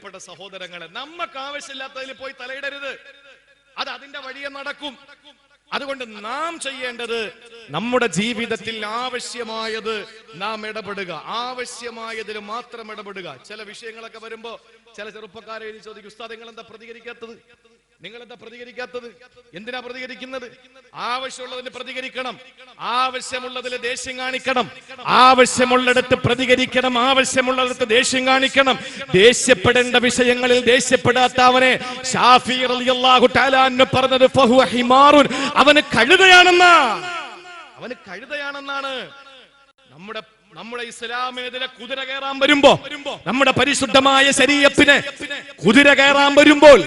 പ്രിയപ്പെട്ട സഹോദരങ്ങളെ, നമുക്ക് ആവശ്യമില്ലാത്തതിൽ പോയി തലയിടരുത്. അത് അതിന്റെ വഴിയെ നടക്കും. അതുകൊണ്ട് നാം ചെയ്യേണ്ടത് നമ്മുടെ ജീവിതത്തിൽ ആവശ്യമായത് നാം ഇടപെടുക, ആവശ്യമായതിൽ മാത്രം ഇടപെടുക. ചില വിഷയങ്ങളൊക്കെ വരുമ്പോ ചില ചെറുപ്പക്കാരെ ചോദിക്കും, ഉസ്താദ് നിങ്ങൾ എന്താ പ്രതികരിക്കാത്തത്? എന്തിനാ പ്രതികരിക്കുന്നത്? ആവശ്യമുള്ളതിന് പ്രതികരിക്കണം, ആവശ്യമുള്ളതിൽ ദേഷ്യം കാണിക്കണം, ആവശ്യമുള്ളിടത്ത് പ്രതികരിക്കണം, ആവശ്യമുള്ളിടത്ത് ദേഷ്യം കാണിക്കണം. ദേഷ്യപ്പെടേണ്ട വിഷയങ്ങളിൽ ദേഷ്യപ്പെടാത്ത അവനെ ശാഫി റളിയല്ലാഹു തആല അൻഹു പറഞ്ഞത് ഫഹുവ ഹിമാറുൻ, അവന് കഴുതയാണെന്നാണ്. നമ്മുടെ ഇസ്ലാമിനെതിരെ കുതിര കയറാൻ വരുമ്പോ, നമ്മുടെ പരിശുദ്ധമായ ശരീഅത്തിന് കുതിര കയറാൻ വരുമ്പോൾ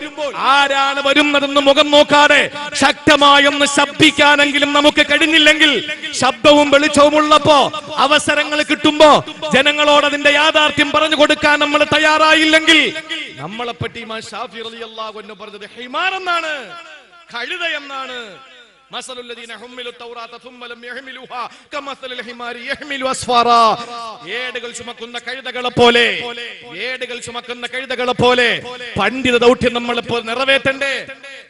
ആരാണ് വരുന്നതെന്ന് മുഖം നോക്കാതെ ശക്തമായൊന്ന് ശബ്ദിക്കാനെങ്കിലും നമുക്ക് കഴിഞ്ഞില്ലെങ്കിൽ, ശബ്ദവും വെളിച്ചവും ഉള്ളപ്പോ, അവസരങ്ങൾ കിട്ടുമ്പോ ജനങ്ങളോട് അതിന്റെ യാഥാർത്ഥ്യം പറഞ്ഞു കൊടുക്കാൻ നമ്മൾ തയ്യാറായില്ലെങ്കിൽ, നമ്മളെ പറ്റി ഇമാം ശാഫി റളിയല്ലാഹു അൻഹു പറഞ്ഞത് ഹിമാർ എന്നാണ്, കഴുത എന്നാണ്. ഏടുകൾ ചുമക്കുന്ന കഴുതകളെ പോലെ പണ്ഡിത ദൗത്യം നമ്മൾ നിറവേറ്റണ്ടേ?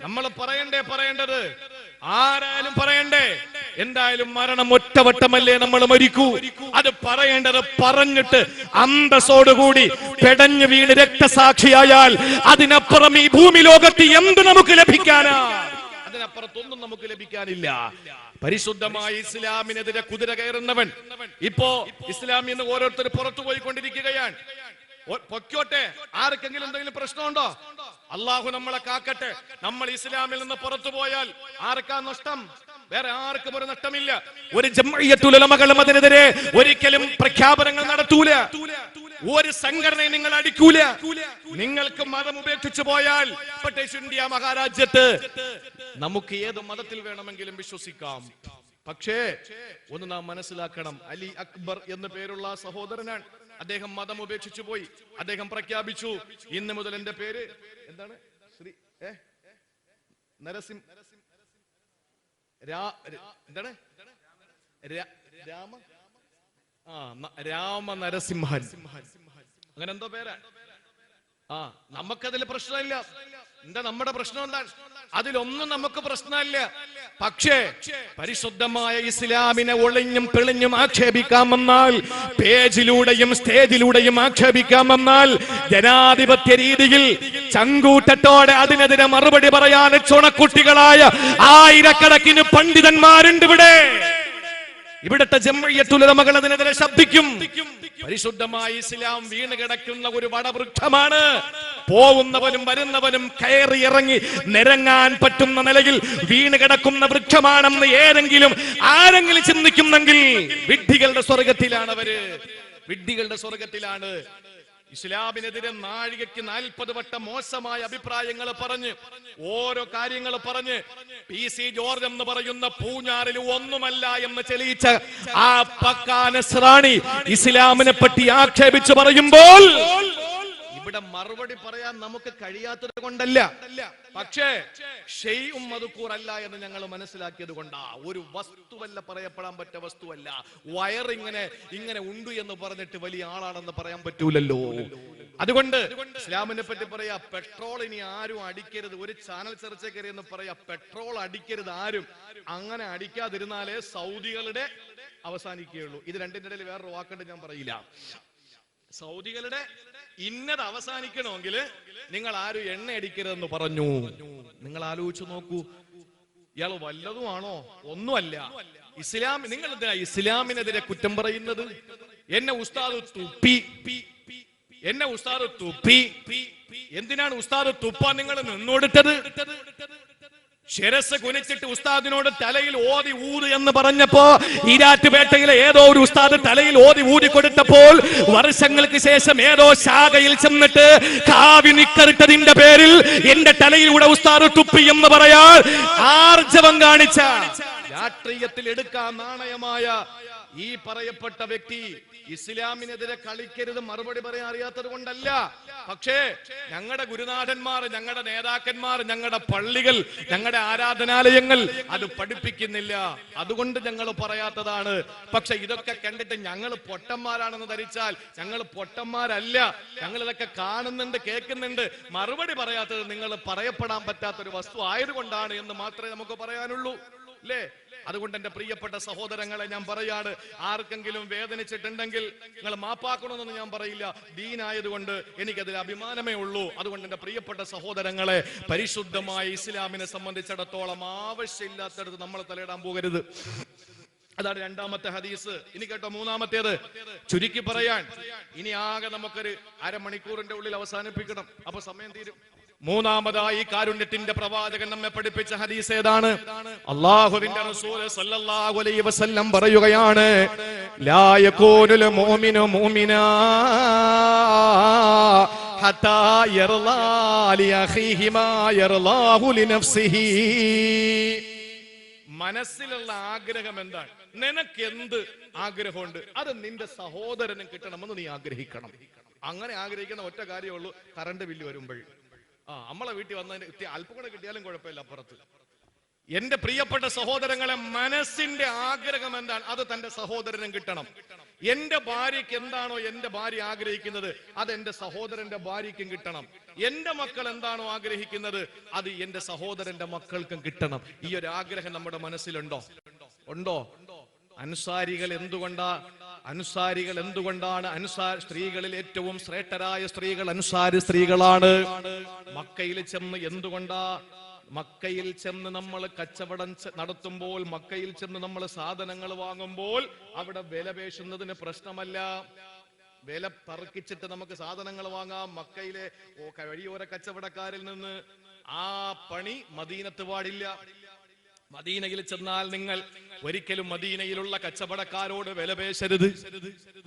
നമ്മൾ പറയേണ്ടത് ആരായാലും പറയണ്ടേ? എന്തായാലും മരണം ഒറ്റവട്ടമല്ലേ നമ്മൾ മരിക്കൂ. അത് പറയേണ്ടത് പറഞ്ഞിട്ട് അന്തസ്സോടുകൂടി പെടഞ്ഞു വീണ് രക്തസാക്ഷിയായാൽ അതിനപ്പുറം ഈ ഭൂമി ലോകത്ത് എന്ത് നമുക്ക് ലഭിക്കാനാ? അതിനപ്പുറത്തൊന്നും നമുക്ക് ലഭിക്കാനില്ല. പരിശുദ്ധമായ ഇസ്ലാമിനെതിരെ കുതിര കയറുന്നവൻ ഇപ്പോ ഇസ്ലാമിൽ നിന്ന് ഓരോരുത്തർ പുറത്തു പോയിക്കൊണ്ടിരിക്കുകയാണ്. പൊക്കോട്ടെ, ആർക്കെങ്കിലും എന്തെങ്കിലും പ്രശ്നമുണ്ടോ? അള്ളാഹു നമ്മളെ കാക്കട്ടെ. നമ്മൾ ഇസ്ലാമിൽ നിന്ന് പുറത്തു പോയാൽ ആർക്കാ നഷ്ടം? വേറെ ആർക്കും ഒരു നഷ്ടമില്ല. ഒരു ജംഇയ്യത്തുൽ ഉലമകളും അതിനെതിരെ ഒരിക്കലും പ്രഖ്യാപനങ്ങൾ നടത്തൂല. ഒരു സംഘടനയും നിങ്ങൾ അടിക്കൂല. നിങ്ങൾക്ക് മതം ഉപേക്ഷിച്ചു പോയാൽ ബ്രിട്ടീഷ് ഇന്ത്യ മഹാരാജ്യത്ത് നമുക്ക് ഏത് മതത്തിൽ വേണമെങ്കിലും വിശ്വസിക്കാം. പക്ഷേ ഒന്ന് നാം മനസ്സിലാക്കണം, അലി അക്ബർ എന്ന് പേരുള്ള സഹോദരനാണ്. അദ്ദേഹം മതം ഉപേക്ഷിച്ചു പോയി. അദ്ദേഹം പ്രഖ്യാപിച്ചു, ഇന്ന് മുതൽ എന്റെ പേര് എന്താണ്? ശ്രീ നരസിംഹ രാമ നരസിംഹൻ, അങ്ങനെ എന്തോ പേരാ. നമുക്കതിൽ പ്രശ്നമില്ല. നമ്മുടെ പ്രശ്നം എന്താണ്? അതിലൊന്നും നമുക്ക് പ്രശ്നമില്ല. പക്ഷേ പരിശുദ്ധമായ ഇസ്ലാമിനെ ഒളിഞ്ഞും പിളിഞ്ഞും ആക്ഷേപിക്കാമെന്നാൽ, പേജിലൂടെയും സ്റ്റേജിലൂടെയും ആക്ഷേപിക്കാമെന്നാൽ, ജനാധിപത്യ രീതിയിൽ ചങ്കൂറ്റത്തോടെ അതിനെതിരെ മറുപടി പറയാൻ ചുണക്കുട്ടികളായ ആയിരക്കണക്കിന് പണ്ഡിതന്മാരുണ്ട് ഇവിടെ. ഇവിടുത്തെ ജംഇയ്യത്തുൽ ഉലമകൾ അതിനെതിരെ ശബ്ദിക്കും. പരിശുദ്ധമായ ഇസ്ലാം വീണ് കിടക്കുന്ന ഒരു വടവൃക്ഷമാണ്. പോവുന്നവനും വരുന്നവനും കയറി ഇറങ്ങി നിരങ്ങാൻ പറ്റുന്ന നിലയിൽ വീണ് കിടക്കുന്ന വൃക്ഷമാണെന്ന് ആരെങ്കിലും ചിന്തിക്കുന്നെങ്കിൽ വിഡ്ഢികളുടെ സ്വർഗത്തിലാണ് അവര്. വിഡ്ഢികളുടെ സ്വർഗത്തിലാണ്. ഇസ്ലാമിനെതിരെ നാഴികയ്ക്ക് 40 വട്ടം മോശമായ അഭിപ്രായങ്ങൾ പറഞ്ഞ്, ഓരോ കാര്യങ്ങൾ പറഞ്ഞ്, PC ജോർജ് എന്ന് പറയുന്ന പൂഞ്ഞാറിൽ ഒന്നുമല്ല എന്ന് തെളിയിച്ച ആ പക്കാ നസ്രാണി ഇസ്ലാമിനെ പറ്റി ആക്ഷേപിച്ച് പറയുമ്പോൾ ഇവിടെ മറുപടി പറയാൻ നമുക്ക് കഴിയാത്തത് കൊണ്ടല്ല, പക്ഷേ ഷെയ്ഉം മദ്കൂർ അല്ല എന്ന് ഞങ്ങൾ മനസ്സിലാക്കിയത് കൊണ്ടാ. ഒരു വസ്തുവല്ല, പറയപ്പെടാൻ പറ്റിയ വസ്തുവല്ല. ഇങ്ങനെ ഉണ്ട് എന്ന് പറഞ്ഞിട്ട് വലിയ ആളാണെന്ന് പറയാൻ പറ്റൂലല്ലോ. അതുകൊണ്ട് ഇസ്ലാമിനെ പറ്റി പറയാ, പെട്രോൾ ഇനി ആരും അടിക്കരുത്. ഒരു ചാനൽ ചർച്ച കയറി എന്ന് പറയാ, പെട്രോൾ അടിക്കരുത് ആരും. അങ്ങനെ അടിക്കാതിരുന്നാലേ സൗദികളുടെ അവസാനിക്കുകയുള്ളൂ. ഇത് രണ്ടിന്റെ ഇടയിൽ വേറൊരു വാക്കുണ്ട്, ഞാൻ പറയില്ല. സൗദികളുടെ ഇന്നത് അവസാനിക്കണമെങ്കിൽ നിങ്ങൾ ആരും എണ്ണ അടിക്കരുതെന്ന് പറഞ്ഞു. നിങ്ങൾ ആലോചിച്ചു നോക്കൂ, ഇയാൾ വല്ലതുമാണോ? ഒന്നുമല്ല. നിങ്ങൾ എന്തിനാ ഇസ്ലാമിനെതിരെ കുറ്റം പറയുന്നത്? എന്നെ ഉസ്താദ് തുപ്പി. എന്തിനാണ് ഉസ്താദ് തുപ്പാൻ നിങ്ങൾ നിന്നോടുത്തത്? ശിരസ് കുനിച്ചിട്ട് ഉസ്താദിനോട് തലയിൽ ഓതി ഊത് എന്ന് പറഞ്ഞപ്പോ, ഈരാറ്റുപേട്ടയിലെ ഏതോ ഒരു ഉസ്താദ് തലയിൽ ഓതി ഊതി കൊടുത്തപ്പോൾ, വർഷങ്ങൾക്ക് ശേഷം ഏതോ ശാഖയിൽ ചെന്നിട്ട് കാവി നിക്കറിട്ടതിന്റെ പേരിൽ എന്റെ തലയിലൂടെ ഉസ്താദ് തുപ്പി എന്ന് പറയാൻ ആർജവം കാണിച്ച, രാഷ്ട്രീയത്തിൽ എടുക്കാൻ നാണയമായ ഈ പറയപ്പെട്ട വ്യക്തി ഇസ്ലാമിനെതിരെ കളിക്കരുത് മറുപടി പറയാൻ അറിയാത്തത് കൊണ്ടല്ല. പക്ഷേ ഞങ്ങളുടെ ഗുരുനാഥന്മാർ, ഞങ്ങളുടെ നേതാക്കന്മാർ, ഞങ്ങളുടെ പള്ളികൾ, ഞങ്ങളുടെ ആരാധനാലയങ്ങൾ അത് പഠിപ്പിക്കുന്നില്ല, അതുകൊണ്ട് ഞങ്ങൾ പറയാത്തതാണ്. പക്ഷെ ഇതൊക്കെ കണ്ടിട്ട് ഞങ്ങൾ പൊട്ടന്മാരാണെന്ന് ധരിച്ചാൽ ഞങ്ങൾ പൊട്ടന്മാരല്ല. ഞങ്ങൾ ഇതൊക്കെ കാണുന്നുണ്ട്, കേൾക്കുന്നുണ്ട്. മറുപടി പറയാത്തത് നിങ്ങൾ പറയപ്പെടാൻ പറ്റാത്തൊരു വസ്തു ആയതുകൊണ്ടാണ് എന്ന് മാത്രമേ നമുക്ക് പറയാനുള്ളൂ, അല്ലേ? അതുകൊണ്ട് എന്റെ പ്രിയപ്പെട്ട സഹോദരങ്ങളെ ഞാൻ പറയാണ്, ആർക്കെങ്കിലും വേദനിച്ചിട്ടുണ്ടെങ്കിൽ നിങ്ങൾ മാപ്പാക്കണമെന്ന് ഞാൻ പറയില്ല. ദീനായതുകൊണ്ട് എനിക്കതിൽ അഭിമാനമേ ഉള്ളൂ. അതുകൊണ്ട് എന്റെ പ്രിയപ്പെട്ട സഹോദരങ്ങളെ, പരിശുദ്ധമായ ഇസ്ലാമിനെ സംബന്ധിച്ചിടത്തോളം ആവശ്യമില്ലാത്തടത്ത് നമ്മൾ തലയിടാൻ പോകരുത്. അതാണ് രണ്ടാമത്തെ ഹദീസ്. ഇനി കേട്ടോ മൂന്നാമത്തേത്. ചുരുക്കി പറയാൻ ഇനി ആകെ നമുക്കൊരു അരമണിക്കൂറിന്റെ ഉള്ളിൽ അവസാനിപ്പിക്കണം, അപ്പൊ സമയം തീരും. മൂന്നാമതായി കാരുണ്യത്തിന്റെ പ്രവാചകൻ നമ്മെ പഠിപ്പിച്ച ഹദീസ് ഏതാണ്? അല്ലാഹുവിന്റെ റസൂൽ സല്ലല്ലാഹു അലൈഹി വസല്ലം പറയുകയാണ്, ലാ യകൂനുൽ മുഅ്മിനു മുഅ്മിനാ ഹത്താ യർളാ ലി അഖീഹി മാ യർളാഹു ലിനഫ്സിഹി. മനസ്സിലുള്ള ആഗ്രഹം എന്താണ്? നിനക്ക് എന്ത് ആഗ്രഹമുണ്ട് അത് നിന്റെ സഹോദരനും കിട്ടണമെന്ന് നീ ആഗ്രഹിക്കണം. അങ്ങനെ ആഗ്രഹിക്കുന്ന ഒറ്റ കാര്യമുള്ളൂ, കറണ്ട് ബില്ല് വരുമ്പോൾ. നമ്മളെ വീട്ടിൽ വന്നതിന് അല്പം കൂടെ കിട്ടിയാലും കുഴപ്പമില്ല അപ്പുറത്ത്. എന്റെ പ്രിയപ്പെട്ട സഹോദരങ്ങളെ, മനസ്സിന്റെ ആഗ്രഹം എന്താണ് അത് തന്റെ സഹോദരനും കിട്ടണം. എന്റെ ഭാര്യയ്ക്ക് എന്താണോ എന്റെ ഭാര്യ ആഗ്രഹിക്കുന്നത് അത് എന്റെ സഹോദരന്റെ ഭാര്യയ്ക്കും കിട്ടണം. എന്റെ മക്കൾ എന്താണോ ആഗ്രഹിക്കുന്നത് അത് എന്റെ സഹോദരന്റെ മക്കൾക്കും കിട്ടണം. ഈ ഒരു ആഗ്രഹം നമ്മുടെ മനസ്സിലുണ്ടോ? ഉണ്ടോ? അൻസാരികൾ എന്തുകൊണ്ടാണ് സ്ത്രീകളിൽ ഏറ്റവും ശ്രേഷ്ഠരായ സ്ത്രീകൾ അൻസാരി സ്ത്രീകളാണ്. മക്കയിൽ ചെന്ന് നമ്മൾ കച്ചവടം നടത്തുമ്പോൾ, മക്കയിൽ ചെന്ന് നമ്മൾ സാധനങ്ങൾ വാങ്ങുമ്പോൾ അവിടെ വില പേശുന്നതിന് പ്രശ്നമല്ല. വില തർക്കിച്ചിട്ട് നമുക്ക് സാധനങ്ങൾ വാങ്ങാം. മക്കയിലെ വഴിയോര കച്ചവടക്കാരിൽ നിന്ന് ആ പണി മദീനത്ത് പാടില്ല. മദീനയിൽ ചെന്നാൽ നിങ്ങൾ ഒരിക്കലും മദീനയിലുള്ള കച്ചവടക്കാരോട് വില പേശരുത്.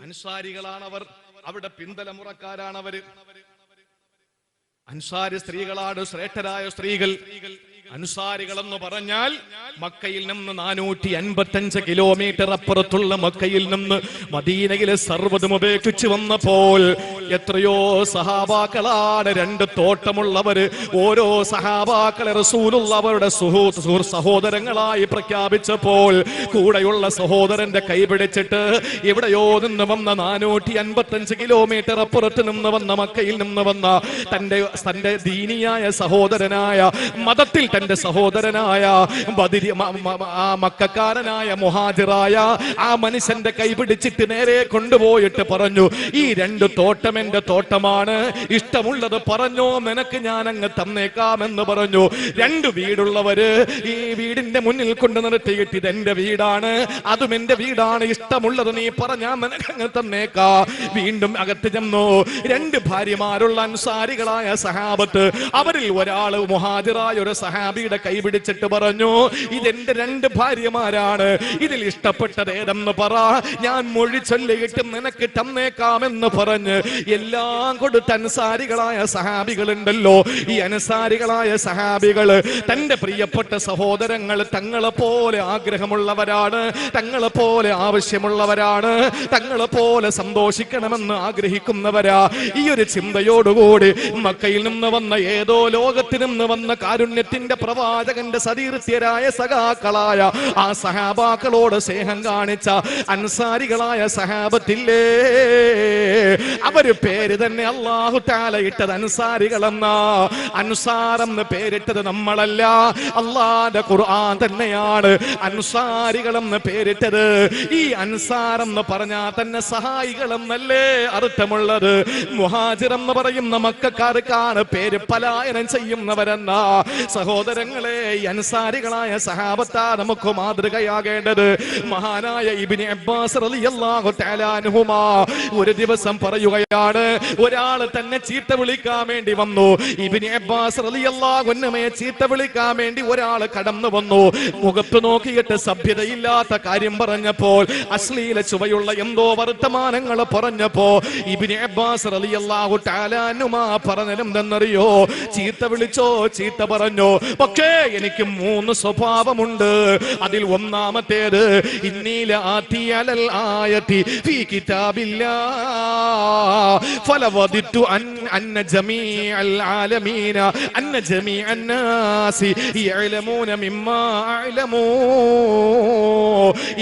അൻസാരികളാണവർ, അവിടെ പിന്തലമുറക്കാരാണവര്. അൻസാരി സ്ത്രീകളാണ് ശ്രേഷ്ഠരായ സ്ത്രീകൾ. അൻസാരികൾ എന്ന് പറഞ്ഞാൽ മക്കയിൽ നിന്ന് 455 കിലോമീറ്റർ അപ്പുറത്തുള്ള മക്കയിൽ നിന്ന് മദീനയിലെ സർവ്വതും ഉപേക്ഷിച്ച് വന്നപ്പോൾ എത്രയോ സഹാബാക്കളാണ്, 2 തോട്ടമുള്ളവര്. ഓരോ സഹാബാക്കളെ റസൂലുള്ള അവരുടെ സഹോദരങ്ങളായി പ്രഖ്യാപിച്ചപ്പോൾ കൂടെയുള്ള സഹോദരന്റെ കൈ പിടിച്ചിട്ട് എവിടെയോ നിന്ന് വന്ന 455 കിലോമീറ്റർ അപ്പുറത്ത് നിന്ന് വന്ന മക്കയിൽ നിന്ന് വന്ന തന്റെ ദീനിയായ സഹോദരനായ, മതത്തിൽ തന്റെ സഹോദരനായ ആ മക്കക്കാരനായ മുഹാജിറായ ആ മനുഷ്യന്റെ കൈ പിടിച്ചിട്ട് നേരെ കൊണ്ടുപോയിട്ട് പറഞ്ഞു, ഈ 2 തോട്ടം എന്റെ തോട്ടമാണ്, ഇഷ്ടമുള്ളത് പറഞ്ഞോ, നിനക്ക് ഞാൻ അങ്ങ് തന്നേക്കാമെന്ന് പറഞ്ഞു. 2 വീടുള്ളവര് ഈ വീടിന്റെ മുന്നിൽ കൊണ്ട് നിർത്തിയിട്ട് ഇതെന്റെ വീടാണ്, അതും എന്റെ വീടാണ്, ഇഷ്ടമുള്ളത് നീ പറഞ്ഞാ നിനക്ക് അങ്ങ് തന്നേക്കാ. വീണ്ടും അകത്ത് ചെന്നു. 2 ഭാര്യമാരുള്ള അൻസാരികളായ സഹാബത്ത്, അവരിൽ ഒരാള് മുഹാജിറായ ഒരു സഹാബിയുടെ കൈ പിടിച്ചിട്ട് പറഞ്ഞു, ഇതെന്റെ 2 ഭാര്യമാരാണ്, ഇതിൽ ഇഷ്ടപ്പെട്ടത് ഏതെന്ന് പറ, ഞാൻ മൊഴി ചൊല്ലിയിട്ട് നിനക്ക് തന്നേക്കാമെന്ന് പറഞ്ഞ് എല്ലാം കൊടുത്ത അൻസാരികളായ സഹാബികളുണ്ടല്ലോ. ഈ അൻസാരികളായ സഹാബികള് തന്റെ പ്രിയപ്പെട്ട സഹോദരങ്ങൾ തങ്ങളെ പോലെ ആഗ്രഹമുള്ളവരാണ്, തങ്ങളെ പോലെ ആവശ്യമുള്ളവരാണ്, തങ്ങളെ പോലെ സന്തോഷിക്കണമെന്ന് ആഗ്രഹിക്കുന്നവരാ. ഈ ഒരു ചിന്തയോടുകൂടി മക്കയിൽ നിന്ന് വന്ന, ഏതോ ലോകത്തിൽ നിന്ന് വന്ന കാരുണ്യത്തിന്റെ പ്രവാചകന്റെ സതീർത്ഥ്യരായ സഖാക്കളായ ആ സഹാബാക്കളോട് സ്നേഹം കാണിച്ച അൻസാരികളായ സഹാബത്തില്ലേ, അവര് പേര് തന്നെ അല്ലാഹു തആല ഇട്ടത് അൻസാരികളെന്നാ. അൻസാറെന്ന് പേരിട്ടത് നമ്മളല്ല, അല്ലാഹുവിന്റെ ഖുർആൻ തന്നെയാണ് അൻസാരികളെന്ന് പേരിട്ടത്. ഈ അൻസാറെന്ന് പറഞ്ഞാൽ തന്നെ സഹായികളെന്നല്ലേ അർത്ഥമുള്ളത്. മുഹാജിർ എന്ന് പറയുന്ന മക്കക്കാർക്കാണ് പേര് പലായനം ചെയ്യുന്നവരെന്നാ. സഹോദരങ്ങളെ, ഈ അൻസാരികളായ സഹാബത്താ നമുക്ക് മാതൃകയാകേണ്ടത്. മഹാനായ ഇബ്നു അബ്ബാസ് റളിയല്ലാഹു തആല അൻഹുമാ ഒരു ദിവസം പറയുകയാ, പറയുകയാണ്, ഒരാൾ തന്നെ ചീത്ത വിളിക്കാൻ വേണ്ടി വന്നു. ഇബ്നു അബ്ബാസ് റളിയല്ലാഹു അൻഹുമയെ ചീത്ത വിളിക്കാൻ വേണ്ടി ഒരാൾ കടന്നു വന്നു. മുഖത്ത് നോക്കിയിട്ട് സഭ്യതയില്ലാത്ത കാര്യം പറഞ്ഞപ്പോൾ, അശ്ലീല ചുവയുള്ള എന്തോ വർത്തമാനങ്ങൾ പറഞ്ഞപ്പോ ഇബ്നു അബ്ബാസ് റളിയല്ലാഹു തആല അൻഹുമാ പറഞ്ഞതെന്തെന്നറിയോ? ചീത്ത വിളിച്ചോ, ചീത്ത പറഞ്ഞോ, പക്ഷേ എനിക്ക് 3 സ്വഭാവമുണ്ട്. അതിൽ ഒന്നാമത്തേത്, ഇന്നീല ആതി അലൽ ആയതി ഫീ കിതാബില്ലാഹ് ഫലവദിതു അന്ന ജമീഅൽ ആലമീന അന്ന ജമീഅൻ നാസി യഅലമൂന മിമ്മാ അഅലമൂ.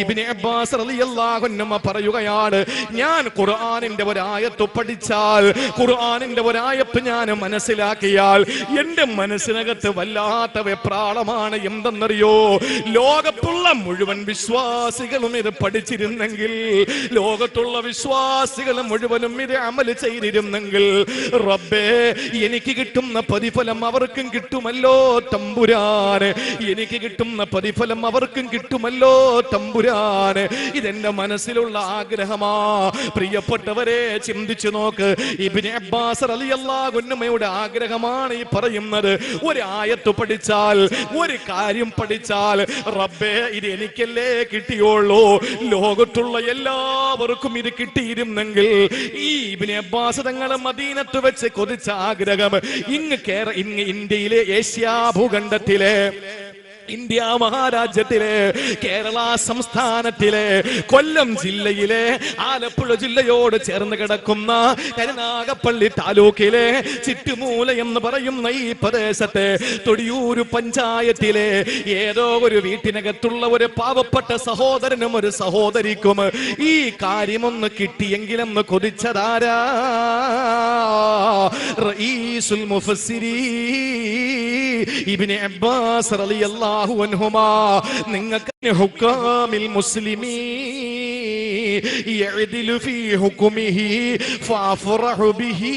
ഇബ്നു അബ്ബാസ് റളിയല്ലാഹു അൻഹു പറയുകയാണ്, ഞാൻ ഖുർആനിന്റെ ഒരായത്ത് പഠിച്ചാൽ, ഖുർആനിന്റെ ഒരായത്ത് ഞാൻ മനസ്സിലാക്കിയാൽ എന്റെ മനസ്സിനകത്ത് വല്ലാത്ത വെപ്രാളമാണ്. എന്തെന്നറിയോ? ലോകത്തുള്ള മുഴുവൻ വിശ്വാസികളും ഇത് പഠിച്ചിരുന്നെങ്കിൽ, ലോകത്തുള്ള വിശ്വാസികൾ മുഴുവനും ഇത് അമൽ ചെയ്തിരുന്നെങ്കിൽ, റബ്ബേ, എനിക്ക് കിട്ടുന്ന പ്രതിഫലം അവർക്കും കിട്ടുമല്ലോ തമ്പുരാന്, എനിക്ക് കിട്ടുന്ന പ്രതിഫലം അവർക്കും കിട്ടുമല്ലോ തമ്പുരാന്. ഇതെന്റെ മനസ്സിലുള്ള ആഗ്രഹമാ. പ്രിയപ്പെട്ടവരെ, ചിന്തിച്ചു നോക്ക്. ഇബ്നു അബ്ബാസ് റളിയല്ലാഹു അൻഹുയുടെ ആഗ്രഹമാണ് ഈ പറയുന്നത്. ഒരു ആയത്ത് പഠിച്ചാൽ, ഒരു കാര്യം പഠിച്ചാൽ, റബ്ബേ, ഇത് എനിക്കല്ലേ കിട്ടിയുള്ളൂ, ലോകത്തുള്ള എല്ലാവർക്കും ഇത് കിട്ടിയിരുന്നെങ്കിൽ. ഈ ഇബ്നു അബ്ബാസ് തങ്ങൾ മദീനത്ത് വെച്ച് കൊതിച്ച ആഗ്രഹം ഇങ്ങ് ഇന്ത്യയിലെ ഏഷ്യാ ഭൂഖണ്ഡത്തിലെ, ഇന്ത്യ മഹാരാജ്യത്തിലെ, കേരള സംസ്ഥാനത്തിലെ, കൊല്ലം ജില്ലയിലെ, ആലപ്പുഴ ജില്ലയോട് ചേർന്ന് കിടക്കുന്ന കരുനാഗപ്പള്ളി താലൂക്കിലെ ചിറ്റുമൂല എന്ന് പറയുന്ന ഈ പ്രദേശത്തെ തൊടിയൂര് പഞ്ചായത്തിലെ ഏതോ ഒരു വീട്ടിനകത്തുള്ള ഒരു പാവപ്പെട്ട സഹോദരനും ഒരു സഹോദരിക്കും ഈ കാര്യമൊന്ന് കിട്ടിയെങ്കിലെന്ന് കൊതിച്ചതാരാ? റഈസുൽ മുഫസ്സിരീൻ ഇബ്നു അബ്ബാസ് റളിയല്ലാഹു അൻഹുമാ. നിങ്ങൾക്ക് ഹുക്കാമിൽ മുസ്ലിമീൻ യഅദിലു ഫീ ഹുക്മിഹി ഫഅഫറഹു ബിഹി.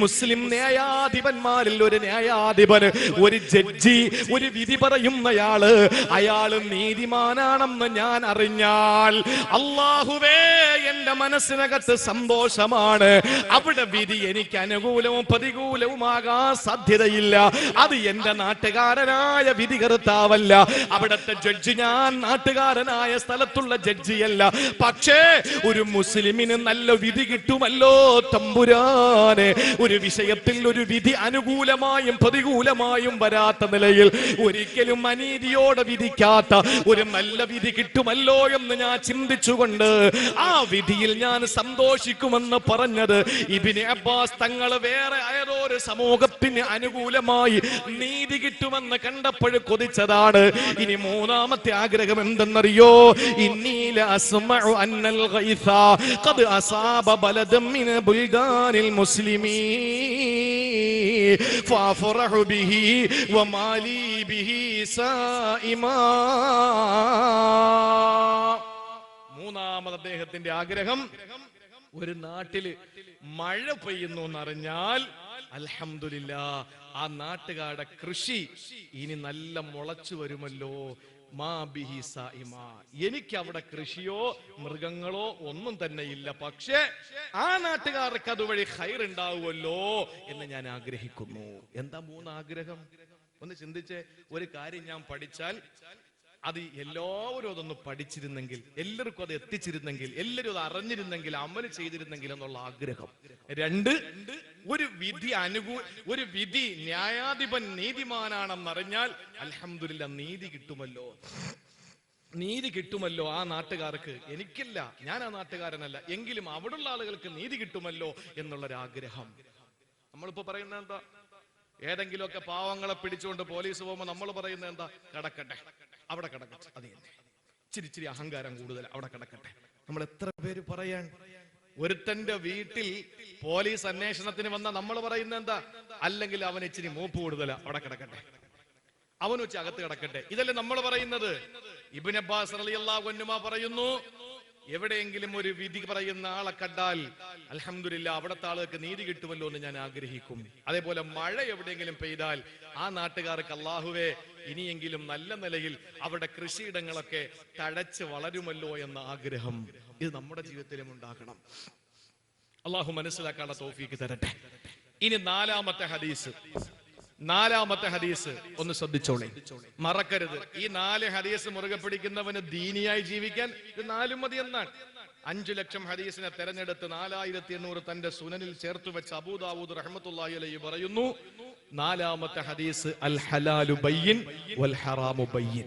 മുസ്ലിം ന്യായാധിപന്മാരിൽ ഒരു ന്യായാധിപൻ, ഒരു ജഡ്ജി, ഒരു വിധി പറയുന്നയാള്, അയാള് നീതിമാനാണെന്ന് ഞാൻ അറിഞ്ഞാൽ, അല്ലാഹുവേ, എന്റെ മനസ്സിനകത്ത് സന്തോഷമാണ്. അവിടെ വിധി എനിക്ക് അനുകൂലവും പ്രതികൂലവുമാകാൻ സാധ്യതയില്ല. അത് എന്റെ നാട്ടുകാരനായ വിധികർത്താവല്ല, അവിടത്തെ ജഡ്ജി ഞാൻ നാട്ടുകാരനായ സ്ഥലത്തുള്ള ജഡ്ജിയല്ല. പക്ഷേ ഒരു മുസ്ലിമിന് നല്ല വിധി കിട്ടുമല്ലോ തമ്പുരാനെ. ഒരു വിഷയത്തിൽ ഒരു വിധി അനുകൂലമായും പ്രതികൂലമായും വരാത്ത നിലയിൽ ഒരിക്കലും അനീതിയോടെ വിധിക്കാത്ത ഒരു നല്ല വിധി കിട്ടുമല്ലോ എന്ന് ഞാൻ ചിന്തിച്ചുകൊണ്ട് ആ വിധിയിൽ ഞാൻ സന്തോഷിക്കുമെന്ന് പറഞ്ഞത് ഇബ്നു അബ്ബാസ് തങ്ങൾ വേറെ ഏതോ ഒരു സമൂഹത്തിന് അനുകൂലമായി നീതി കിട്ടുമെന്ന് കണ്ടപ്പോൾ കൊതിച്ചതാണ്. ഇനി മൂന്നാമത്തെ ആഗ്രഹം എന്തെന്നറിയോ? ഇന്നീല അസ്മഉ അന്നൽ ഗൈസ ഖദ് അസാബ ബലദൻ മിൻ ബുൽദാനിൽ മുസ്ലിമീൻ ഫഅഫറഹു ബിഹി വമാലി ബിഹി സായിമാ. മൂന്നാമത് അദ്ദേഹത്തിന്റെ ആഗ്രഹം, ഒരു നാട്ടില് മഴ പെയ്യുന്നു എന്നറിഞ്ഞാൽ അൽഹംദുലില്ലാഹ്, ആ നാട്ടുകാരുടെ കൃഷി ഇനി നല്ല മുളച്ചു വരുമല്ലോ. എനിക്ക് അവിടെ കൃഷിയോ മൃഗങ്ങളോ ഒന്നും തന്നെ ഇല്ല, പക്ഷേ ആ നാട്ടുകാർക്ക് അതുവഴി ഖൈർ ഉണ്ടാവുമല്ലോ എന്ന് ഞാൻ ആഗ്രഹിക്കുന്നു. എന്താ 3 ആഗ്രഹം? ഒന്ന് ചിന്തിച്ച്. ഒരു കാര്യം ഞാൻ പഠിച്ചാൽ അത് എല്ലാവരും അതൊന്ന് പഠിച്ചിരുന്നെങ്കിൽ, എല്ലാവർക്കും അത് എത്തിച്ചിരുന്നെങ്കിൽ, എല്ലാവരും അത് അറിഞ്ഞിരുന്നെങ്കിൽ, അമൽ ചെയ്തിരുന്നെങ്കിൽ എന്നുള്ള ആഗ്രഹം. 2, ഒരു വിധി ന്യായാധിപൻ നീതിമാനാണെന്നറിഞ്ഞാൽ അൽഹംദുലില്ലാഹ് നീതി കിട്ടുമല്ലോ, നീതി കിട്ടുമല്ലോ ആ നാട്ടുകാർക്ക്. എനിക്കില്ല, ഞാൻ ആ നാട്ടുകാരനല്ല, എങ്കിലും അവിടുള്ള ആളുകൾക്ക് നീതി കിട്ടുമല്ലോ എന്നുള്ളൊരാഗ്രഹം. നമ്മളിപ്പോ പറയുന്നത് എന്താ? ഏതെങ്കിലുമൊക്കെ പാവങ്ങളെ പിടിച്ചുകൊണ്ട് പോലീസ് പോകുമ്പോൾ നമ്മൾ പറയുന്നത് എന്താ? കിടക്കട്ടെ, അവിടെ കിടക്കട്ടെ, അത് തന്നെ. ഇച്ചിരി അഹങ്കാരം കൂടുതൽ, അവിടെ കിടക്കട്ടെ. നമ്മൾ എത്ര പേര് പറയാൻ? ഒരുത്തന്റെ വീട്ടിൽ പോലീസ് അന്വേഷണത്തിന് വന്ന നമ്മൾ പറയുന്നത് എന്താ? അല്ലെങ്കിൽ അവൻ ഇച്ചിരി മൂപ്പ് കൂടുതല, അവിടെ കിടക്കട്ടെ, അവൻ വെച്ച് അകത്ത് കിടക്കട്ടെ. ഇതല്ലേ നമ്മൾ പറയുന്നത്? ഇബ്നു അബ്ബാസ് റളിയല്ലാഹു അൻഹു പറയുന്നു, എവിടെയെങ്കിലും ഒരു വിധി പറയുന്ന ആളെ കണ്ടാൽ അൽഹംദുലില്ലാഹ് അവിടുത്തെ ആളുകൾക്ക് നീതി കിട്ടുമല്ലോ എന്ന് ഞാൻ ആഗ്രഹിക്കും. അതേപോലെ മഴ എവിടെയെങ്കിലും പെയ്താൽ ആ നാട്ടുകാർക്ക് അല്ലാഹുവേ ഇനിയെങ്കിലും നല്ല നിലയിൽ അവരുടെ കൃഷിയിടങ്ങളൊക്കെ തഴച്ച് വളരുമല്ലോ എന്ന ആഗ്രഹം. ഇത് നമ്മുടെ ജീവിതത്തിലും ഉണ്ടാകണം. അള്ളാഹു മനസ്സിലാക്കാനുള്ള തൗഫീക്ക് തരട്ടെ. ഇനി നാലാമത്തെ ഹദീസ് ഒന്ന് ശ്രദ്ധിച്ചോളെ, മറക്കരുത്. ഈ 4 ഹദീസ് മുറുകെ പിടിക്കുന്നവന് ദീനിയായി ജീവിക്കാൻ ഇത് 4 മതി എന്നാണ്. 5 ലക്ഷം ഹദീസിനെ തെരഞ്ഞെടുത്ത് 4800 തന്റെ സുനനിൽ ചേർത്ത് വെച്ച അബൂ ദാവൂദ് റഹ്മത്തുള്ളാഹി അലൈഹി പറയുന്നു, 4-ാമത്തെ ഹദീസ് അൽ ഹലാലു ബയ്യിൻ വൽ ഹറാമു ബയ്യിൻ.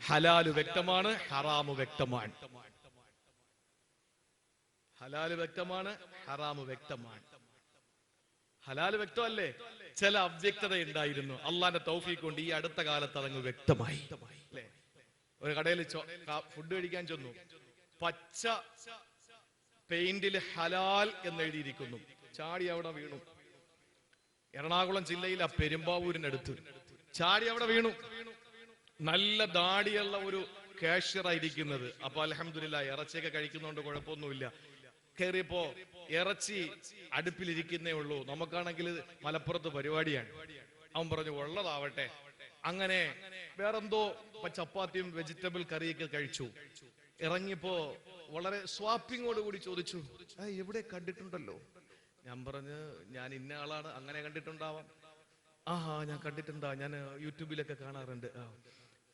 ഹലാല് വ്യക്തമാണ്, ഹറാമു വ്യക്തമാണ്. ഹലാല് വ്യക്തമാണ്, ഹറാമു വ്യക്തമാണ്. ഹലാല് വ്യക്തമല്ലേ? ചില അവ്യക്തത ഉണ്ടായിരുന്നു. അള്ളാന്റെ തൗഫീഖ് കൊണ്ട് ഈ അടുത്ത കാലത്ത് അതങ്ങ് വ്യക്തമായി. അല്ലേ? ഒരു കടയിൽ ഫുഡ് കഴിക്കാൻ ചെന്നു. പച്ച പെയിന്റിൽ ഹലാൽ എന്ന് എഴുതിയിരിക്കുന്നു. ചാടി അവിടെ വീണു. എറണാകുളം ജില്ലയിലെ പെരുമ്പാവൂരിനടുത്ത് ചാടി അവിടെ വീണു. നല്ല ദാടിയുള്ള ഒരു കാഷ്യറായിരിക്കുന്നത്. അപ്പൊ അൽഹംദുലില്ലാഹ് ഇറച്ചിയൊക്കെ കഴിക്കുന്നതുകൊണ്ട് കുഴപ്പമൊന്നുമില്ല. കയറിയപ്പോ ഇറച്ചി അടുപ്പിലിരിക്കുന്നേ ഉള്ളൂ. നമുക്കാണെങ്കിൽ മലപ്പുറത്ത് പരിപാടിയാണ്. അവൻ പറഞ്ഞു ഉള്ളതാവട്ടെ. അങ്ങനെ വേറെന്തോ ചപ്പാത്തിയും വെജിറ്റബിൾ കറിയൊക്കെ കഴിച്ചു. ഇറങ്ങിയപ്പോ വളരെ സ്വാപ്പിങ്ങോട് കൂടി ചോദിച്ചു, എവിടെ കണ്ടിട്ടുണ്ടല്ലോ? ഞാൻ പറഞ്ഞു, ഞാൻ ഇന്ന ആളാണ്, അങ്ങനെ കണ്ടിട്ടുണ്ടാവാം. ഞാൻ കണ്ടിട്ടുണ്ടാ, ഞാൻ യൂട്യൂബിലൊക്കെ കാണാറുണ്ട്.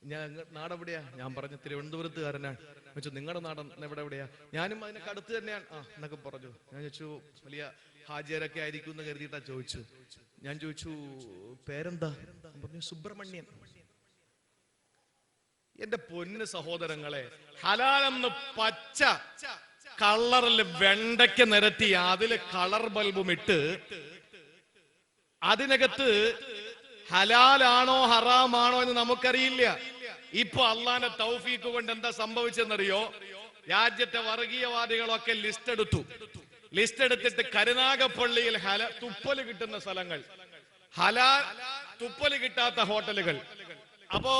ഞാൻ നാടെവിടെയാ? ഞാൻ പറഞ്ഞ തിരുവനന്തപുരത്തുകാരനാണ്. ചോദിച്ചു, നിങ്ങളുടെ നാടൻ എവിടെയാ? ഞാനും അതിനൊക്കെ അടുത്ത് തന്നെയാണ് എന്നൊക്കെ പറഞ്ഞു. ഞാൻ ചോദിച്ചു, വലിയ ഹാജിയരൊക്കെ ആയിരിക്കും എന്ന് കരുതിയിട്ടാ ചോദിച്ചു. ഞാൻ ചോദിച്ചു, പേരെന്താ? പറഞ്ഞു, സുബ്രഹ്മണ്യൻ. എന്റെ പൊന്നു സഹോദരങ്ങളെ, ഹലാലെന്ന് പച്ച കളറിൽ വെണ്ടയ്ക്ക് നിരത്തി അതില് കളർ ബൾബും ഇട്ട് അതിനകത്ത് ഹലാലാണോ ഹറാമാണോ എന്ന് നമുക്കറിയില്ല. ഇപ്പൊ അള്ളാന്റെ തൗഫീഖ് കൊണ്ട് എന്താ സംഭവിച്ചെന്നറിയോ? രാജ്യത്തെ വർഗീയവാദികളൊക്കെ ലിസ്റ്റ് എടുത്തിട്ട് കരുനാഗപ്പള്ളിയിൽ തുപ്പല് കിട്ടുന്ന സ്ഥലങ്ങൾ, ഹലാൽ തുപ്പല് കിട്ടാത്ത ഹോട്ടലുകൾ. അപ്പോ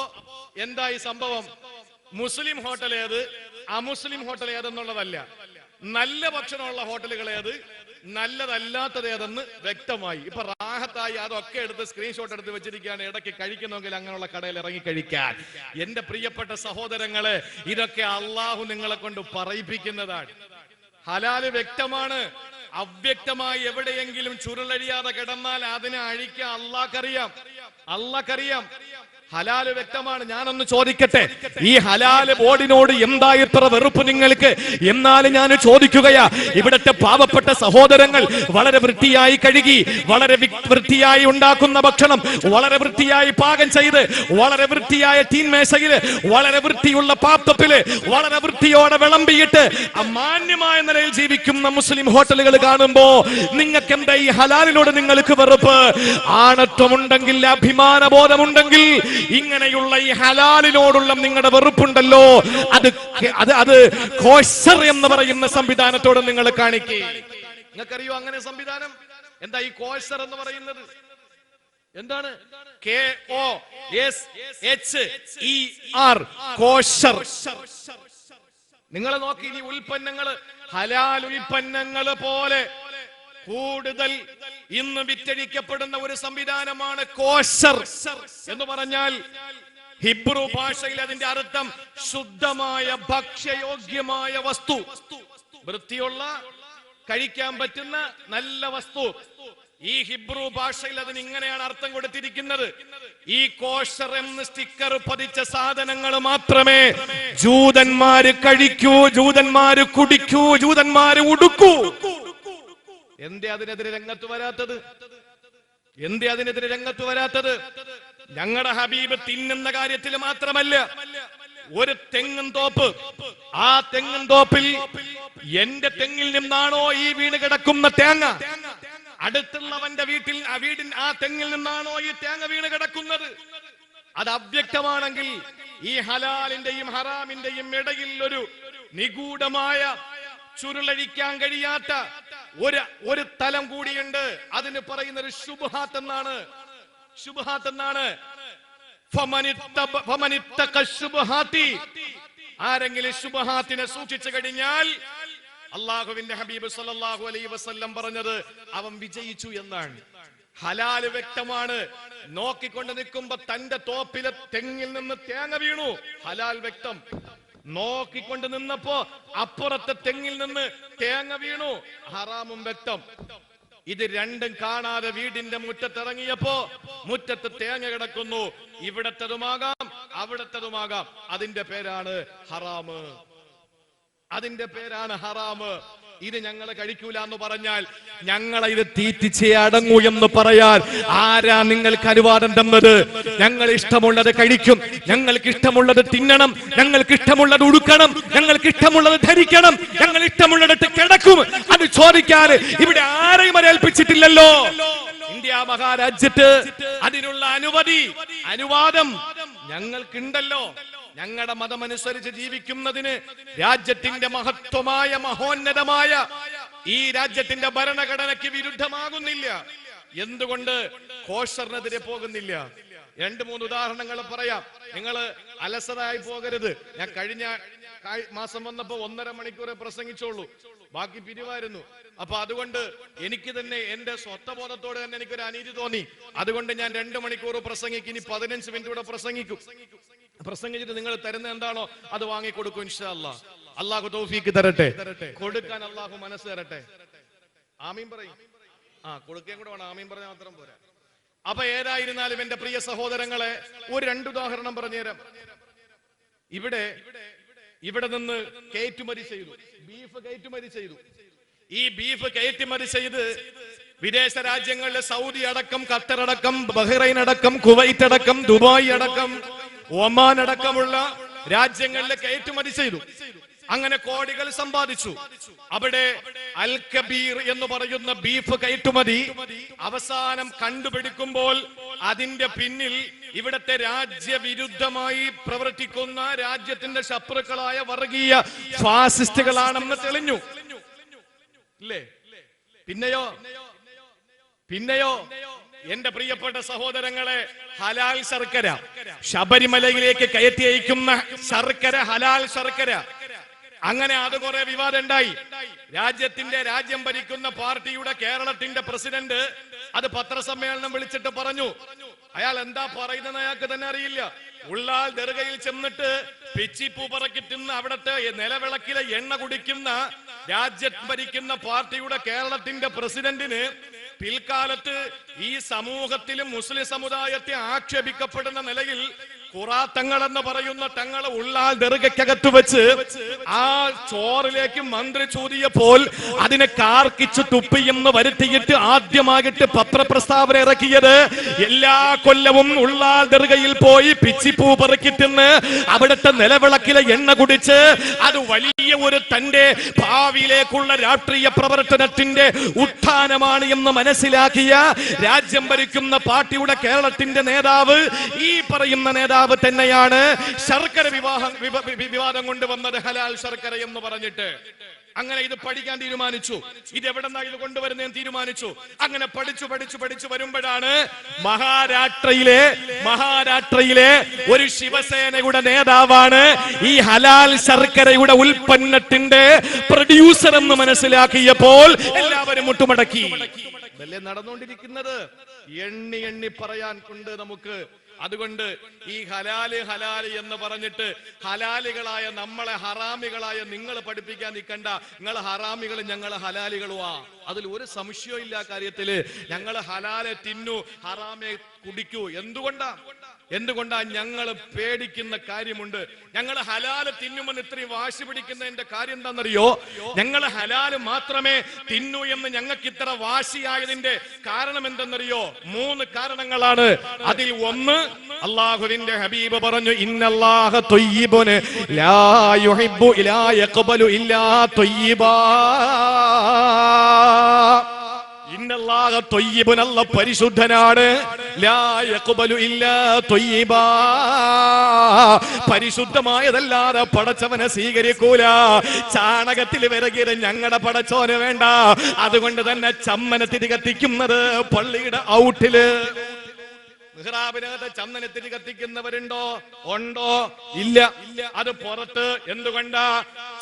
എന്തായി സംഭവം? മുസ്ലിം ഹോട്ടൽ ഏത്, അമുസ്ലിം ഹോട്ടൽ ഏതെന്നുള്ളതല്ല, നല്ല ഭക്ഷണമുള്ള ഹോട്ടലുകൾ ഏത്, നല്ലതല്ലാത്തത് ഏതെന്ന് വ്യക്തമായി. ഇപ്പൊ റാഹത്തായി അതൊക്കെ എടുത്ത് സ്ക്രീൻഷോട്ട് എടുത്ത് വെച്ചിരിക്കുകയാണ്. ഇടയ്ക്ക് കഴിക്കുന്നെങ്കിൽ അങ്ങനെയുള്ള കടയിൽ ഇറങ്ങി കഴിക്കാൻ. എന്റെ പ്രിയപ്പെട്ട സഹോദരങ്ങളെ, ഇതൊക്കെ അള്ളാഹു നിങ്ങളെ കൊണ്ട് പറയിപ്പിക്കുന്നതാണ്. ഹലാല് വ്യക്തമാണ്. അവ്യക്തമായി എവിടെയെങ്കിലും ചുരുളഴിയാതെ കിടന്നാൽ അതിനെ അഴിക്കാൻ അള്ളാഹ്ക്കറിയാം. ഹലാല് വ്യക്തമാണ്. ഞാനൊന്ന് ചോദിക്കട്ടെ, ഈ ഹലാല് ബോർഡിനോട് എന്താ ഇത്ര വെറുപ്പ് നിങ്ങൾക്ക്? എന്നാലും ഞാൻ ചോദിക്കുകയാ, ഇവിടുത്തെ പാവപ്പെട്ട സഹോദരങ്ങൾ വളരെ വൃത്തിയായി കഴുകി, വളരെ വൃത്തിയായി ഉണ്ടാക്കുന്ന ഭക്ഷണം വളരെ വൃത്തിയായി പാകം ചെയ്ത്, വളരെ വൃത്തിയായ തീൻമേശയില്, വളരെ വൃത്തിയുള്ള പാത്രത്തില്, വളരെ വൃത്തിയോടെ വിളമ്പിയിട്ട് മാന്യമായ നിലയിൽ ജീവിക്കുന്ന മുസ്ലിം ഹോട്ടലുകൾ കാണുമ്പോ നിങ്ങൾക്ക് എന്താ ഈ ഹലാലിനോട് നിങ്ങൾക്ക് വെറുപ്പ്? ആണത്വമുണ്ടെങ്കിൽ, അഭിമാനബോധമുണ്ടെങ്കിൽ ഇങ്ങനെയുള്ള ഈ ഹലാലിനോടുള്ള നിങ്ങളുടെ വെറുപ്പുണ്ടല്ലോ, അത് കോശർ എന്ന് പറയുന്ന സംവിധാനത്തോട് നിങ്ങൾ കാണിക്കേ. നിങ്ങൾക്കറിയോ അങ്ങനെ സംവിധാനം? എന്താ ഈ കോശർ എന്ന് പറയുന്നത്? എന്താണ്? KOSHER, കോശർ. നിങ്ങൾ നോക്കി, ഇനി ഉൽപ്പന്നങ്ങള്, ഹലാൽ ഉൽപ്പന്നങ്ങള് പോലെ കൂടുതൽ ഇന്ന് വിറ്റഴിക്കപ്പെടുന്ന ഒരു സംവിധാനമാണ് കോശർ എന്ന് പറഞ്ഞാൽ. ഹിബ്രു ഭാഷയിൽ അതിന്റെ അർത്ഥം ശുദ്ധമായ ഭക്ഷ്യയോഗ്യമായ വസ്തു, വൃത്തിയുള്ള കഴിക്കാൻ പറ്റുന്ന നല്ല വസ്തു. ഈ ഹിബ്രു ഭാഷയിൽ അതിന് ഇങ്ങനെയാണ് അർത്ഥം കൊടുത്തിരിക്കുന്നത്. ഈ കോശർ എന്ന് സ്റ്റിക്കർ പതിച്ച സാധനങ്ങൾ മാത്രമേ ജൂതന്മാര് കഴിക്കൂ, ജൂതന്മാര് കുടിക്കൂ, ജൂതന്മാര് ഉടുക്കൂ. എന്തേ അതിനെതിരെ രംഗത്ത് വരാത്തത്? ഞങ്ങളുടെ ഹബീബ് തിന്നുന്ന കാര്യത്തിൽ മാത്രമല്ല, ഒരു തെങ്ങും തോപ്പ്, ആ തെങ്ങും തോപ്പിൽ എന്റെ തെങ്ങിൽ നിന്നാണോ ഈ വീണ് കിടക്കുന്ന തേങ്ങ, അടുത്തുള്ളവന്റെ ആ തെങ്ങിൽ നിന്നാണോ ഈ തേങ്ങ വീണ് കിടക്കുന്നത്? അത് അവ്യക്തമാണെങ്കിൽ ഈ ഹലാലിന്റെയും ഹറാമിന്റെയും ഇടയിൽ ഒരു നിഗൂഢമായ, ചുരുളഴിക്കാൻ കഴിയാത്ത ഒരു തലം കൂടിയുണ്ട്. അതിന് പറയുന്നത് ശുബ്ഹാത്ത് എന്നാണ്. ആരെങ്കിലും ശുബ്ഹാത്തിനെ സൂക്ഷിച്ചു കഴിഞ്ഞാൽ അള്ളാഹുവിന്റെ ഹബീബ് സല്ലല്ലാഹു അലൈഹി വസല്ലം പറഞ്ഞത് അവൻ വിജയിച്ചു എന്നാണ്. ഹലാല് വ്യക്തമാണ്. നോക്കിക്കൊണ്ട് നിൽക്കുമ്പോ തന്റെ തോപ്പിലെ തെങ്ങിൽ നിന്ന് തേങ്ങ വീണു, ഹലാൽ വ്യക്തം. നോക്കിക്കൊണ്ട് നിന്നപ്പോ അപ്പുറത്തെ തെങ്ങിൽ നിന്ന് തേങ്ങ വീണു, ഹറാമും വ്യക്തം. ഇത് രണ്ടും കാണാതെ വീടിന്റെ മുറ്റത്തിറങ്ങിയപ്പോ മുറ്റത്ത് തേങ്ങ കിടക്കുന്നു. ഇവിടത്തതുമാകാം അവിടത്തതുമാകാം. അതിന്റെ പേരാണ് ഹറാമ്. അതിന്റെ പേരാണ് ഹറാമ്. ഇത് ഞങ്ങൾ കഴിക്കൂല എന്ന് പറഞ്ഞാൽ ഞങ്ങളെ ഇത് തീറ്റിച്ചേ അടങ്ങൂ എന്ന് പറയാൻ ആരാ നിങ്ങൾക്ക് അനുവാദം തന്നത്? ഞങ്ങൾ ഇഷ്ടമുള്ളത് കഴിക്കും, ഞങ്ങൾക്ക് ഇഷ്ടമുള്ളത് തിന്നണം, ഞങ്ങൾക്ക് ഇഷ്ടമുള്ളത് ഉടുക്കണം, ഞങ്ങൾക്ക് ഇഷ്ടമുള്ളത് ധരിക്കണം, ഞങ്ങൾ ഇഷ്ടമുള്ളിടത്ത് കിടക്കും. അത് ചോദിക്കാൻ ഇവിടെ ആരെയും ഏൽപ്പിച്ചിട്ടില്ലല്ലോ. ഇന്ത്യ മഹാരാജ്യത്ത് അതിനുള്ള അനുവാദം ഞങ്ങൾക്കുണ്ടല്ലോ. ഞങ്ങളുടെ മതമനുസരിച്ച് ജീവിക്കുന്നതിന് രാജ്യത്തിന്റെ മഹത്വമായ മഹോന്നതമായ ഈ രാജ്യത്തിന്റെ ഭരണഘടനയ്ക്ക് വിരുദ്ധമാകുന്നില്ല. എന്തുകൊണ്ട് കോഷറിനെതിരെ പോകുന്നില്ല? 2-3 ഉദാഹരണങ്ങൾ പറയാം. നിങ്ങൾ അലസരായി പോകരുത്. ഞാൻ കഴിഞ്ഞ മാസം വന്നപ്പോ 1.5 മണിക്കൂറെ പ്രസംഗിച്ചോളൂ, ബാക്കി പിരിവായിരുന്നു. അപ്പൊ അതുകൊണ്ട് എനിക്ക് തന്നെ എന്റെ സ്വത്വബോധത്തോടെ തന്നെ എനിക്കൊരു അനീതി തോന്നി. അതുകൊണ്ട് ഞാൻ 2 മണിക്കൂർ പ്രസംഗിക്കും. ഇനി 15 മിനിറ്റ് കൂടെ പ്രസംഗിച്ചിട്ട് നിങ്ങൾ തരുന്ന എന്താണോ അത് വാങ്ങിക്കൊടുക്കും ഇൻഷാ അല്ലാഹ്. അള്ളാഹു തൗഫീക്ക് തരട്ടെ, കൊടുക്കാൻ അള്ളാഹു മനസ്സ് തരട്ടെ. ആമീൻ പറയും. കൊടുക്കുകയും കൂടെ വേണം, ആമീൻ പറഞ്ഞാൽ മാത്രം പോരാ. അപ്പൊ ഏതായിരുന്നാലും എന്റെ പ്രിയ സഹോദരങ്ങളെ, ഒരു 2 ഉദാഹരണം പറഞ്ഞുതരാം. ഇവിടെ നിന്ന് കയറ്റുമതി ചെയ്തു, ബീഫ് കയറ്റുമതി ചെയ്തു. ഈ ബീഫ് കയറ്റുമതി ചെയ്ത് വിദേശ രാജ്യങ്ങളിലെ സൗദി അടക്കം, ഖത്തർ അടക്കം, ബഹ്റൈൻ അടക്കം, കുവൈറ്റ് അടക്കം, ദുബായ് അടക്കം, ഒമാൻ അടക്കമുള്ള രാജ്യങ്ങളിലെ കയറ്റുമതി ചെയ്തു. അങ്ങനെ കോടികൾ സമ്പാദിച്ചു. അവിടെ അൽ കബീർ എന്ന് പറയുന്ന ബീഫ് കയറ്റുമതി അവസാനം കണ്ടുപിടിക്കുമ്പോൾ അതിന്റെ പിന്നിൽ ഇവിടത്തെ രാജ്യവിരുദ്ധമായി പ്രവർത്തിക്കുന്ന രാജ്യത്തിന്റെ ശത്രുക്കളായ വർഗീയ ഫാസിസ്റ്റുകളാണെന്ന് തെളിഞ്ഞു. ഇല്ലേ? പിന്നെയോ എന്റെ പ്രിയപ്പെട്ട സഹോദരങ്ങളെ, ഹലാൽ ശർക്കര, ശബരിമലയിലേക്ക് കയറ്റി അയക്കുന്ന ശർക്കര, ഹലാൽ ശർക്കര, അങ്ങനെ അത് കുറെ വിവാദം ഉണ്ടായി. രാജ്യം ഭരിക്കുന്ന പാർട്ടിയുടെ കേരളത്തിന്റെ പ്രസിഡന്റ് അത് പത്രസമ്മേളനം വിളിച്ചിട്ട് പറഞ്ഞു. അയാൾ എന്താ പറയുന്നത് അയാൾക്ക് തന്നെ അറിയില്ല. ഉള്ളാൽ ദർഗയിൽ ചെന്നിട്ട് പിച്ചിപ്പൂ പറക്കി തിന്ന് അവിടത്തെ നിലവിളക്കിലെ എണ്ണ കുടിക്കുന്ന രാജ്യം ഭരിക്കുന്ന പാർട്ടിയുടെ കേരളത്തിന്റെ പ്രസിഡന്റിന് പിൽക്കാലത്ത് ഈ സമൂഹത്തിലും മുസ്ലിം സമുദായത്തെ ആക്ഷേപിക്കപ്പെടുന്ന നിലയിൽ ഖുറാത്തങ്ങൾ എന്ന് പറയുന്ന തങ്ങളെ ഉള്ളാൽ ദർഗയ്ക്കകത്ത് വെച്ച് ആ ചോറിലേക്ക് മന്ത്രി ചൂതിയപ്പോൾ അതിനെ കാർക്കിച്ചു തുപ്പി എന്ന് വരുത്തിയിട്ട് ആദ്യമായിട്ട് പത്രപ്രസ്താവന ഇറക്കിയത് എല്ലാ കൊല്ലവും ഉള്ളാൽ ദർഗയിൽ പോയി പിച്ചിപ്പൂ പെറുക്കി തിന്ന് അവിടുത്തെ നിലവിളക്കിലെ എണ്ണ കുടിച്ച് അത് വലിയ ഒരു തന്റെ ഭാവിയിലേക്കുള്ള രാഷ്ട്രീയ പ്രവർത്തനത്തിന്റെ ഉത്ഥാനമാണ് എന്ന് മനസ്സിലാക്കിയ രാജ്യം ഭരിക്കുന്ന പാർട്ടിയുടെ കേരളത്തിന്റെ നേതാവ്, ഈ പറയുന്ന നേതാവ് തന്നെയാണ് ശർക്കര വിവാദം കൊണ്ടുവന്നത്, ഹലാൽ ശർക്കര എന്ന് പറഞ്ഞിട്ട്. അങ്ങനെ ഇത് പഠിക്കാൻ തീരുമാനിച്ചു. ഇത് എവിടെന്നാ ഇത് കൊണ്ടുവരുന്നതെന്ന് തീരുമാനിച്ചു. അങ്ങനെ പഠിച്ചു വരുമ്പോഴാണ് മഹാരാഷ്ട്രയിലെ ഒരു ശിവസേനയുടെ നേതാവാണ് ഈ ഹലാൽ ശർക്കരയുടെ ഉൽപ്പന്നത്തിന്റെ പ്രൊഡ്യൂസർ എന്ന് മനസ്സിലാക്കിയപ്പോൾ എല്ലാവരും മുട്ടുമടക്കി. ഇതല്ലേ നടന്നുകൊണ്ടിരിക്കുന്നത്? എണ്ണി പറയാൻ കൊണ്ട് നമുക്ക്. അതുകൊണ്ട് ഈ ഹലാല് എന്ന് പറഞ്ഞിട്ട് ഹലാലികളായ നമ്മളെ ഹറാമികളായ നിങ്ങൾ പഠിപ്പിക്കാൻ നിൽക്കണ്ട. നിങ്ങൾ ഹറാമികൾ, ഞങ്ങൾ ഹലാലികളുവാ. അതിൽ ഒരു സംശയവും ഇല്ല കാര്യത്തില്. ഞങ്ങൾ ഹലാലെ തിന്നു, ഹറാമെ കുടിക്കൂ. എന്തുകൊണ്ടാ ഞങ്ങൾ പേടിക്കുന്ന കാര്യമുണ്ട്. ഞങ്ങൾ ഹലാല് തിന്നുമെന്ന് ഇത്രയും വാശി പിടിക്കുന്നതിന്റെ കാര്യം എന്താണെന്നറിയോ? ഞങ്ങൾ ഹലാല് മാത്രമേ തിന്നു എന്ന് ഞങ്ങൾക്ക് ഇത്ര വാശിയായതിന്റെ കാരണം എന്തെന്നറിയോ? 3 കാരണങ്ങളാണ്. അതിൽ ഒന്ന്, അല്ലാഹുവിന്റെ ഹബീബ് പറഞ്ഞു, ഇന്നല്ലാഹ ത്വയ്യിബുൻ ലാ യുഹിബ്ബു ഇലാ യഖ്ബലു ഇല്ലാ ത്വയ്യിബാ. ഇന്നല്ലാഹ ത്വയ്യിബുൻ, അല്ലാഹു പരിശുദ്ധനാണ്. ലാ യഖ്ബലു ഇല്ലാ ത്വയ്യിബാ, പരിശുദ്ധമായതല്ലാതെ പടച്ചവനെ സ്വീകരിക്കൂല. ചാണകത്തിൽ വിറകിയത് ഞങ്ങളുടെ പടച്ചോന് വേണ്ട. അതുകൊണ്ട് തന്നെ ചമ്മന തിരി കത്തിക്കുന്നത് പള്ളിയുടെ ഔട്ടില്. മിഹ്റാബിനകത്ത് ചന്ദനത്തിരി കത്തിക്കുന്നവരുണ്ടോ? ഉണ്ടോ? ഇല്ല. അത് പുറത്ത്. എന്തുകൊണ്ടാ?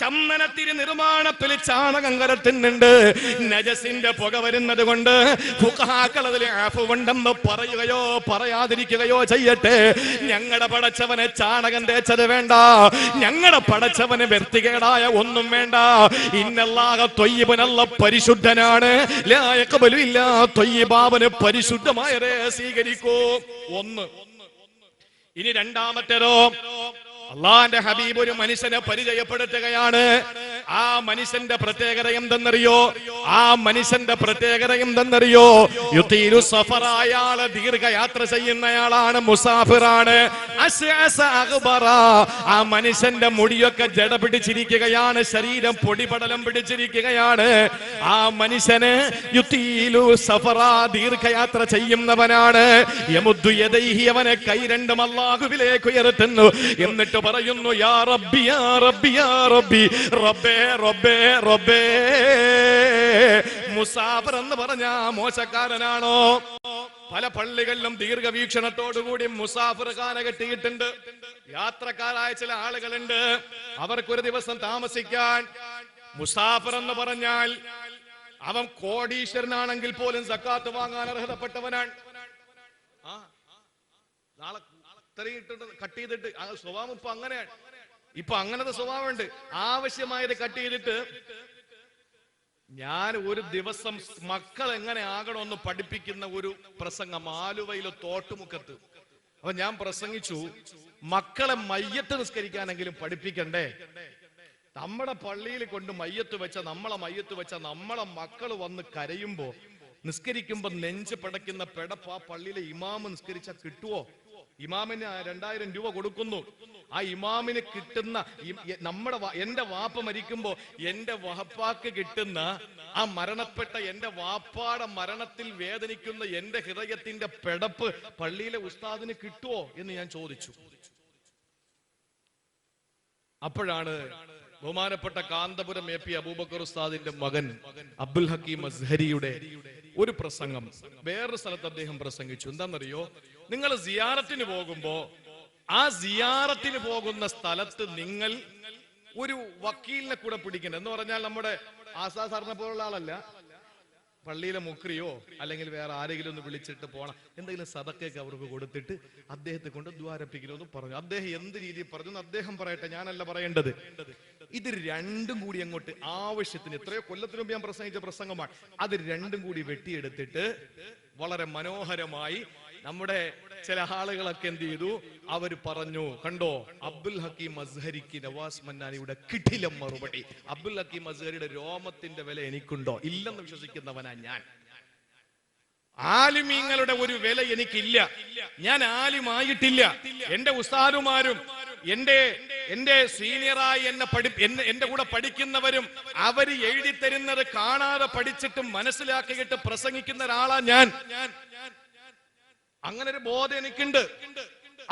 ചന്ദനത്തിരി നിർമ്മാണത്തിൽ ചാണകം കലർത്തുന്നുണ്ട്. നജസിന്റെ പുക വരുന്നത് കൊണ്ട് ഫുഖഹാക്കൾ അതിൽ ആഫുണ്ടെന്ന് പറയുകയോ പറയാതിരിക്കുകയോ ചെയ്യട്ടെ. ഞങ്ങളുടെ പടച്ചവനെ ചാണകം തേച്ചത് വേണ്ട, ഞങ്ങളുടെ പടച്ചവന് വൃത്തികേടായ ഒന്നും വേണ്ട. ഇന്നല്ലാഹ ത്വയ്യിബുൻ, അല്ലാഹ് പരിശുദ്ധനാണ്. ലാ യഖ്ബലു ഇല്ലാ ത്വയ്യിബാ, അവന് പരിശുദ്ധമായതേ സ്വീകരിക്കൂ. ഒന്ന്. ഇനി രണ്ടാമത്തേതോ, അള്ളാന്റെ ഹബീബ് ഒരു മനുഷ്യനെ പരിചയപ്പെടുത്തുകയാണ്. ആ മനുഷ്യന്റെ പ്രത്യേകത എന്തെന്നറിയോ? ആ മനുഷ്യന്റെ പ്രത്യേകത എന്തെന്നറിയോ? യുതീലു സഫറ, അയാള് ദീർഘയാത്ര ചെയ്യുന്നയാളാണ്, മുസാഫിറാണ്. അസ്അസ അഗ്ബറ, ആ മനുഷ്യന്റെ മുടിയൊക്കെ ജട പിടിച്ചിരിക്കുകയാണ്, ശരീരം പൊടിപടലം പിടിച്ചിരിക്കുകയാണ്. ആ മനുഷ്യന് യുതീലു സഫറ, ദീർഘയാത്ര ചെയ്യുന്നവനാണ്. യമുദ്ദു യദൈഹി, അവനെ കൈ രണ്ടും അല്ലാഹുവിലേക്ക് ഉയർത്തുന്നു. എന്നിട്ട് പറയുന്നു, യാ റബ്ബി യാ റബ്ബി യാ റബ്ബി, റബ്ബേ റബ്ബേ റബ്ബേ. മുസാഫിർ എന്ന് പറഞ്ഞ മോശക്കാരനാണോ? പല പള്ളികളിലും ദീർഘവീക്ഷണത്തോടുകൂടി മുസാഫിർ ഖാന കെട്ടിയിട്ടുണ്ട്. യാത്രക്കാരായ ചില ആളുകളുണ്ട്, അവർക്കൊരു ദിവസം താമസിക്കാൻ. മുസാഫിർ എന്ന് പറഞ്ഞാൽ അവൻ കോടീശ്വരനാണെങ്കിൽ പോലും സക്കാത്ത് വാങ്ങാൻ അർഹതപ്പെട്ടവനാണ്. നാളെ ഇത്രയും കട്ട് ചെയ്തിട്ട് സ്വഭാവം ഇപ്പൊ അങ്ങനെയാണ്. ഇപ്പൊ അങ്ങനത്തെ സ്വഭാവമുണ്ട്. ആവശ്യമായത് കട്ട് ചെയ്തിട്ട് ഞാൻ ഒരു ദിവസം മക്കൾ എങ്ങനെ ആകണമെന്ന് പഠിപ്പിക്കുന്ന ഒരു പ്രസംഗം ആലുവയിലെ തോട്ടുമുക്കത്ത്. അപ്പൊ ഞാൻ പ്രസംഗിച്ചു, മക്കളെ മയ്യത്ത് നിസ്കരിക്കാനെങ്കിലും പഠിപ്പിക്കണ്ടേ? നമ്മുടെ പള്ളിയിൽ കൊണ്ട് മയ്യത്ത് വെച്ച നമ്മളെ മക്കള് വന്ന് കരയുമ്പോ നിസ്കരിക്കുമ്പോ നെഞ്ച് പടയ്ക്കുന്ന പെടപ്പ് ആ പള്ളിയിലെ ഇമാമ് നിസ്കരിച്ചാ കിട്ടുവോ? ഇമാമിന് 2000 രൂപ കൊടുക്കുന്നു. ആ ഇമാമിന് കിട്ടുന്ന എന്റെ വാപ്പ മരിക്കുമ്പോ എന്റെ വാപ്പാക്ക് കിട്ടുന്ന ആ മരണപ്പെട്ട എന്റെ വാപ്പാടെ മരണത്തിൽ വേദനിക്കുന്ന എന്റെ ഹൃദയത്തിന്റെ പെടപ്പ് പള്ളിയിലെ ഉസ്താദിന് കിട്ടുവോ എന്ന് ഞാൻ ചോദിച്ചു. അപ്പോഴാണ് ബഹുമാനപ്പെട്ട കാന്തപുരം AP അബൂബക്കർ ഉസ്താദിന്റെ മകൻ അബ്ദുൽ ഹക്കീം അസ്ഹരിയുടെ ഒരു പ്രസംഗം വേറൊരു സ്ഥലത്ത് അദ്ദേഹം പ്രസംഗിച്ചു. എന്താണെന്നറിയോ? നിങ്ങൾ സിയാറത്തിന് പോകുമ്പോ ആ സിയാറത്തിന് പോകുന്ന സ്ഥലത്ത് നിങ്ങൾ ഒരു വക്കീലിനെ കൂടെ പിടിക്കണം. എന്ന് പറഞ്ഞാൽ നമ്മുടെ ആസാ സാറിനെ പോലുള്ള ആളല്ല, പള്ളിയിലെ മുക്രിയോ അല്ലെങ്കിൽ വേറെ ആരെങ്കിലും ഒന്ന് വിളിച്ചിട്ട് പോണം, എന്തെങ്കിലും സദക്കയൊക്കെ അവർക്ക് കൊടുത്തിട്ട് അദ്ദേഹത്തെ കൊണ്ട് ദ്വാരപ്പിക്കണമെന്ന് പറഞ്ഞു. അദ്ദേഹം എന്ത് രീതിയിൽ പറഞ്ഞു അദ്ദേഹം പറയട്ടെ, ഞാനല്ല പറയേണ്ടത്. ഇത് രണ്ടും കൂടി അങ്ങോട്ട് ആവശ്യത്തിന്, എത്രയോ കൊല്ലത്തിന് മുമ്പ് ഞാൻ പ്രസംഗിച്ച പ്രസംഗമാണ്, അത് രണ്ടും കൂടി വെട്ടിയെടുത്തിട്ട് വളരെ മനോഹരമായി നമ്മുടെ ചില ആളുകളൊക്കെ എന്ത് ചെയ്തു, അവര് പറഞ്ഞു, കണ്ടോ അബ്ദുൽ ഹക്കീം അസ്ഹരിക്ക് നവാസ് മന്നാനിയുടെ കിടിലം മറുപടി. അബ്ദുൽ ഹക്കീം അസ്ഹരിയുടെ രോമത്തിന്റെ വില എനിക്കുണ്ടോ? ഇല്ലെന്ന് വിശ്വസിക്കുന്നവനാ ഞാൻ. ആലിമീങ്ങളുടെ ഒരു വില എനിക്കില്ല, ഞാൻ ആലിമായിട്ടില്ല. എന്റെ ഉസ്താദുമാരും എന്റെ സീനിയറായി എന്റെ കൂടെ പഠിക്കുന്നവരും അവര് എഴുതി തരുന്നത് കാണാതെ പഠിച്ചിട്ട് മനസ്സിലാക്കിയിട്ട് പ്രസംഗിക്കുന്ന ഒരാളാ ഞാൻ. അങ്ങനെ ഒരു ബോധം എനിക്കുണ്ട്.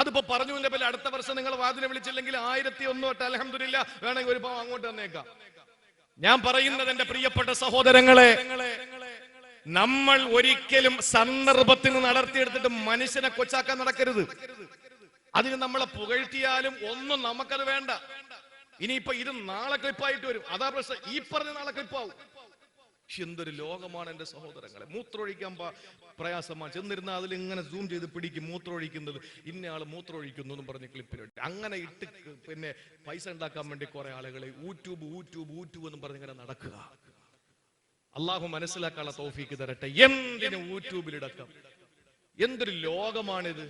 അതിപ്പോ പറഞ്ഞു പോലെ അടുത്ത വർഷം നിങ്ങൾ വാതിനെ വിളിച്ചില്ലെങ്കിൽ 1001 തൊട്ട് അൽഹംദുലില്ലാ വേണമെങ്കിൽ ഒരു പാവം അങ്ങോട്ട് തന്നേക്കാം. ഞാൻ പറയുന്നത് എന്റെ പ്രിയപ്പെട്ട സഹോദരങ്ങളെ, നമ്മൾ ഒരിക്കലും സന്ദർഭത്തിന് നടത്തിയെടുത്തിട്ട് മനുഷ്യനെ കൊച്ചാക്കാൻ നടക്കരുത്. അതിന് നമ്മളെ പുകഴ്ത്തിയാലും ഒന്നും നമുക്കത് വേണ്ട. ഇനിയിപ്പോ ഇത് നാളെ ക്ലിപ്പായിട്ട് വരും, അതാ പ്രശ്നം. ഈ പറഞ്ഞ നാളെ ക്ലിപ്പാവും. എന്തൊരു ലോകമാണ് എന്റെ സഹോദരങ്ങളെ. മൂത്രമൊഴിക്കാൻ പ്രയാസമാണ്. ചെന്നിരുന്നാൽ അതിൽ ഇങ്ങനെ സൂം ചെയ്ത് പിടിക്കും മൂത്രമൊഴിക്കുന്നത്, ഇന്നയാള് മൂത്രമൊഴിക്കുന്നു എന്നും പറഞ്ഞ് ക്ലിപ്പിലിട്ട് അങ്ങനെ ഇട്ട് പിന്നെ പൈസ ഉണ്ടാക്കാൻ വേണ്ടി കുറെ ആളുകളെ യൂട്യൂബ് എന്നും പറഞ്ഞിങ്ങനെ നടക്കുക. അള്ളാഹു മനസ്സിലാക്കാനുള്ള തൗഫീക്ക് തരട്ടെ. എന്തിന് യൂട്യൂബിലിടക്കം? എന്തൊരു ലോകമാണിത്,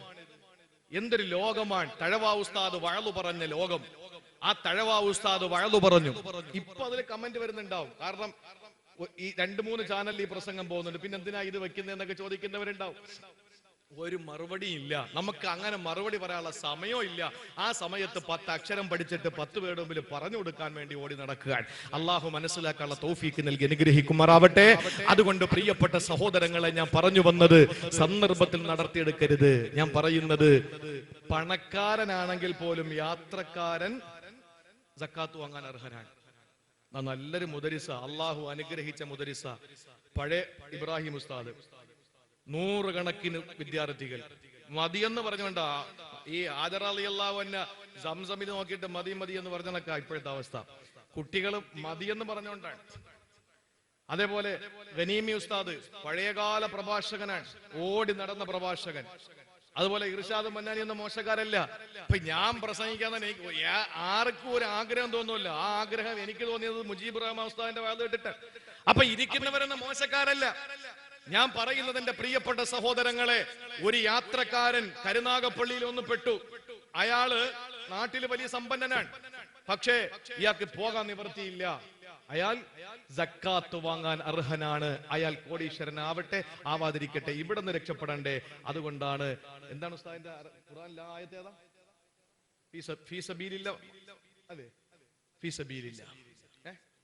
എന്തൊരു ലോകമാണ്. തഴവാ ഉസ്താദ് വഴലു പറഞ്ഞ ലോകം. ആ തഴവാ ഉസ്താദ് വഴലു പറഞ്ഞു. ഇപ്പൊ അതിൽ കമന്റ് വരുന്നുണ്ടാവും. കാരണം ഈ 2-3 ചാനലിൽ ഈ പ്രസംഗം പോകുന്നുണ്ട്. പിന്നെ എന്തിനാ ഇത് വെക്കുന്നതെന്നൊക്കെ ചോദിക്കുന്നവരുണ്ടാവും. ഒരു മറുപടിയും ഇല്ല. നമുക്ക് അങ്ങനെ മറുപടി പറയാനുള്ള സമയവും ഇല്ല. ആ സമയത്ത് 10 അക്ഷരം പഠിച്ചിട്ട് 10 പേരുടെ മുമ്പിൽ പറഞ്ഞു കൊടുക്കാൻ വേണ്ടി ഓടി നടക്കുകയാണ്. അള്ളാഹു മനസ്സിലാക്കാനുള്ള തൗഫീക്ക് നൽകി അനുഗ്രഹിക്കുമാറാവട്ടെ. അതുകൊണ്ട് പ്രിയപ്പെട്ട സഹോദരങ്ങളെ, ഞാൻ പറഞ്ഞു വന്നത് സന്ദർഭത്തിൽ നടത്തിയെടുക്കരുത്. ഞാൻ പറയുന്നത് പണക്കാരനാണെങ്കിൽ പോലും യാത്രക്കാരൻ സക്കാത്ത് വാങ്ങാൻ അർഹനാണ്. നല്ലൊരു മുദരിസ, അള്ളാഹു അനുഗ്രഹിച്ച മുദരിസ, പഴയ ഇബ്രാഹിം ഉസ്താദ്, 100 കണക്കിന് വിദ്യാർത്ഥികൾ, മതിയെന്ന് പറഞ്ഞുകൊണ്ടാ ഈ ആദർ റളിയല്ലാഹു അൻഹ സംസമിൽ നോക്കിയിട്ട് മതി മതി എന്ന് പറഞ്ഞതൊക്കെ ഇപ്പോഴത്തെ അവസ്ഥ. കുട്ടികൾ മതിയെന്ന് പറഞ്ഞുകൊണ്ടാണ്. അതേപോലെ ഗനീമി ഉസ്താദ് പഴയകാല പ്രഭാഷകനാണ്, ഓടി നടന്ന പ്രഭാഷകൻ. അതുപോലെ ഇർഷാദ് മന്നാനി എന്ന മോശക്കാരല്ല. ഇപ്പൊ ഞാൻ പ്രസംഗിക്കാൻ തന്നെ ആർക്കും ഒരു ആഗ്രഹം തോന്നുമല്ലോ. ആ ആഗ്രഹം എനിക്ക് തോന്നിയത് മുജീബ് റഹ്മാൻ ഉസ്താദിന്റെ വാദം കേട്ടിട്ട്. അപ്പൊ ഇരിക്കുന്നവരെന്ന മോശക്കാരല്ല. ഞാൻ പറയുന്നത് എന്റെ പ്രിയപ്പെട്ട സഹോദരങ്ങളെ, ഒരു യാത്രക്കാരൻ കരുനാഗപ്പള്ളിയിൽ ഒന്ന് പെട്ടു. അയാള് നാട്ടിൽ വലിയ സമ്പന്നനാണ്, പക്ഷേ ഇയാൾക്ക് പോകാൻ നിവൃത്തിയില്ല. അയാൾ സക്കാത്ത് വാങ്ങാൻ അർഹനാണ്. അയാൾ കോടീശ്വരനാവട്ടെ ആവാതിരിക്കട്ടെ, ഇവിടെ നിന്ന് രക്ഷപ്പെടണ്ടേ. അതുകൊണ്ടാണ് എന്താണ് ഉസ്താദിന്റെ ഖുർആനിലെ ആയത്ത് ഏതാ? ഫീ സബീലില്ല, അല്ലേ? ഫീ സബീലില്ല,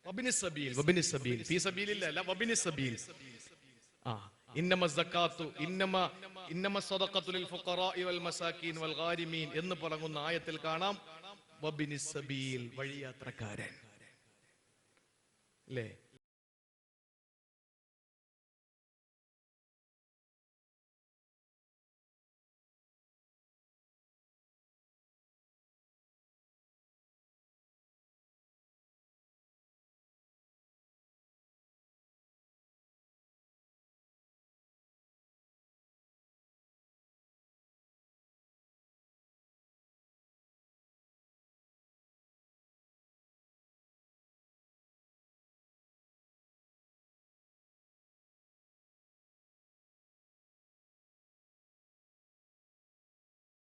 വബിനി സബീൽ, വബിനി സബീൽ, ഫീ സബീലില്ല അല്ല, വബിനി സബീൽ. ഇന്നമ സക്കാത്തു ഇന്നമ സദഖത്തു ലിൽ ഫുഖറാഇ വൽ മസാകീൻ വൽ ഗാരിമീൻ എന്ന് പറയുന്ന ആയത്തിൽ കാണാം വബിനി സബീൽ, വഴിയാത്രക്കാരൻ, അല്ലേ?